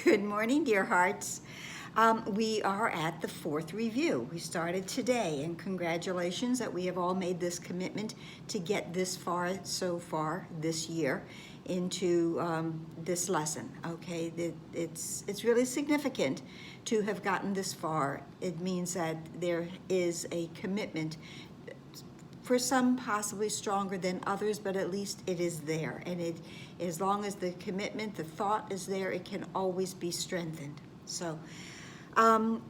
Good morning, dear hearts. We are at the fourth review. We started today, and congratulations that we have all made this commitment to get this far so far this year into this lesson. Okay, it's really significant to have gotten this far. It means that there is a commitment, for some possibly stronger than others, but at least it is there. And it, as long as the commitment, the thought is there, it can always be strengthened. So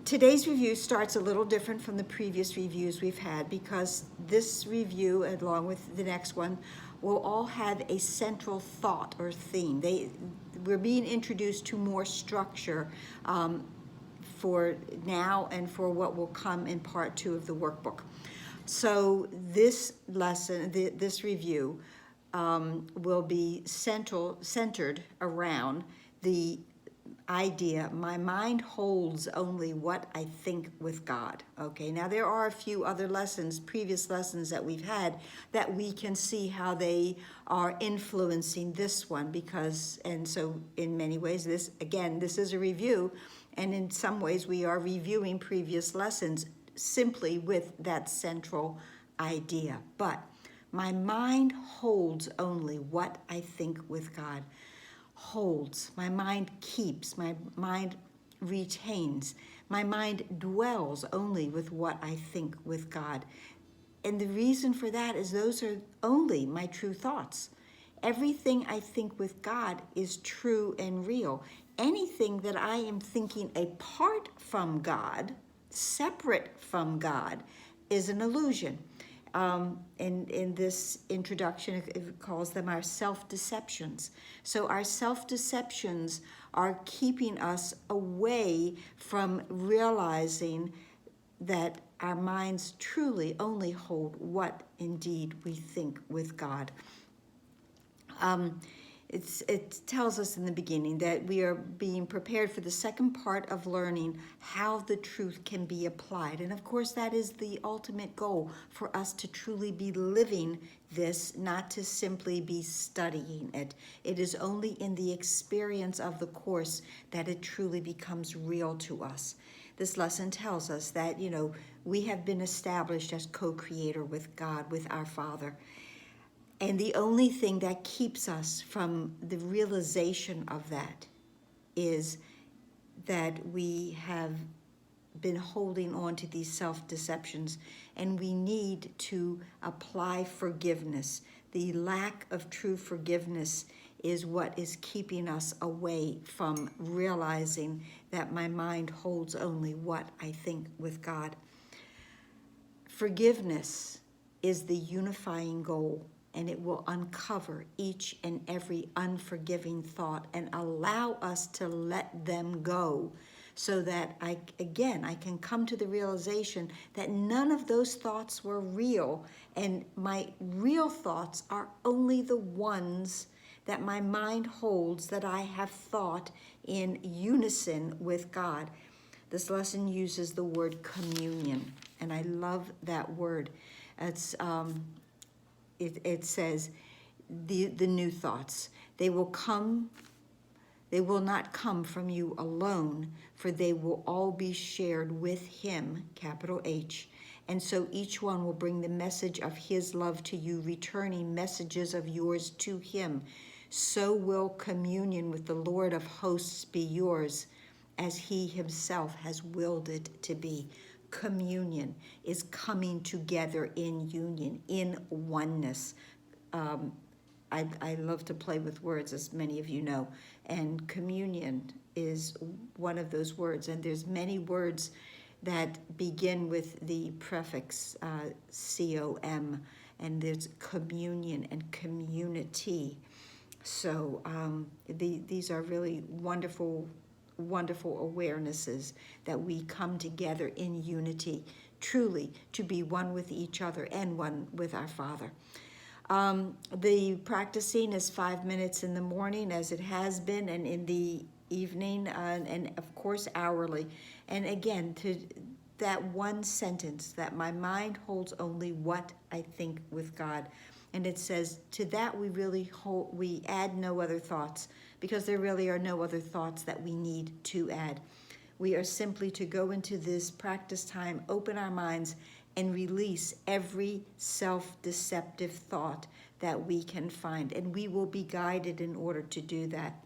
today's review starts a little different from the previous reviews we've had, because this review, along with the next one, will all have a central thought or theme. We're being introduced to more structure for now and for what will come in part 2 of the workbook. So this lesson, this review, will be centered around the idea, my mind holds only what I think with God. Okay, now there are a few other lessons, previous lessons that we've had, that we can see how they are influencing this one, because, and so in many ways, this is a review, and in some ways we are reviewing previous lessons simply with that central idea. But my mind holds only what I think with God. Holds. My mind keeps. My mind retains. My mind dwells only with what I think with God. And the reason for that is those are only my true thoughts. Everything I think with God is true and real. Anything that I am thinking apart from God, separate from God, is an illusion. In this introduction, it calls them our self-deceptions. So our self-deceptions are keeping us away from realizing that our minds truly only hold what indeed we think with God. It tells us in the beginning that we are being prepared for the second part of learning how the truth can be applied. And of course, that is the ultimate goal, for us to truly be living this, not to simply be studying it. It is only in the experience of the course that it truly becomes real to us. This lesson tells us that, we have been established as co-creator with God, with our Father. And the only thing that keeps us from the realization of that is that we have been holding on to these self-deceptions, and we need to apply forgiveness. The lack of true forgiveness is what is keeping us away from realizing that my mind holds only what I think with God. Forgiveness is the unifying goal, and it will uncover each and every unforgiving thought and allow us to let them go, so that I can come to the realization that none of those thoughts were real, and my real thoughts are only the ones that my mind holds, that I have thought in unison with God. This lesson uses the word communion, and I love that word. It says the new thoughts. They will not come from you alone, for they will all be shared with him, capital H. And so each one will bring the message of his love to you, returning messages of yours to him. So will communion with the Lord of hosts be yours, as he himself has willed it to be. Communion is coming together in union, in oneness. I love to play with words, as many of you know, and communion is one of those words. And there's many words that begin with the prefix com, and there's communion and community. So these are really wonderful awarenesses that we come together in unity, truly to be one with each other and one with our Father. The practicing is 5 minutes in the morning, as it has been, and in the evening, and of course hourly. And again, to that one sentence, that my mind holds only what I think with God. And it says, to that we add no other thoughts, because there really are no other thoughts that we need to add. We are simply to go into this practice time, open our minds, and release every self-deceptive thought that we can find. And we will be guided in order to do that.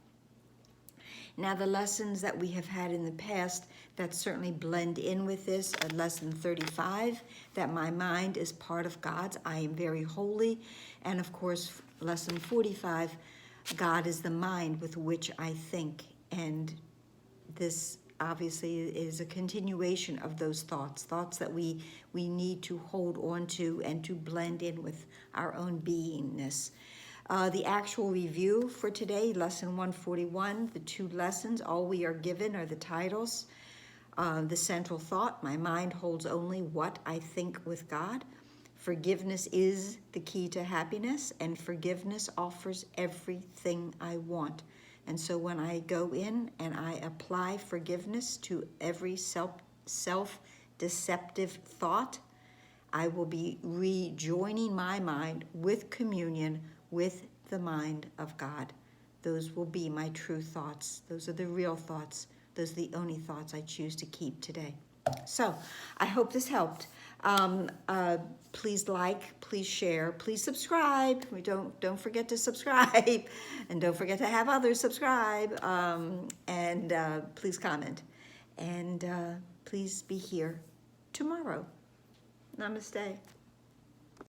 Now, the lessons that we have had in the past that certainly blend in with this are lesson 35, that my mind is part of God's. I am very holy. And of course, lesson 45, God is the mind with which I think. And this obviously is a continuation of those thoughts that we need to hold on to and to blend in with our own beingness. The actual review for today, lesson 141, the 2 lessons, all we are given are the titles. The central thought, my mind holds only what I think with God. Forgiveness is the key to happiness, and forgiveness offers everything I want. And so when I go in and I apply forgiveness to every self-deceptive thought, I will be rejoining my mind with communion with the mind of God. Those will be my true thoughts. Those are the real thoughts. Those are the only thoughts I choose to keep today. So I hope this helped. Please like, please share, please subscribe. Don't forget to subscribe, and don't forget to have others subscribe. And please comment, and please be here tomorrow. Namaste.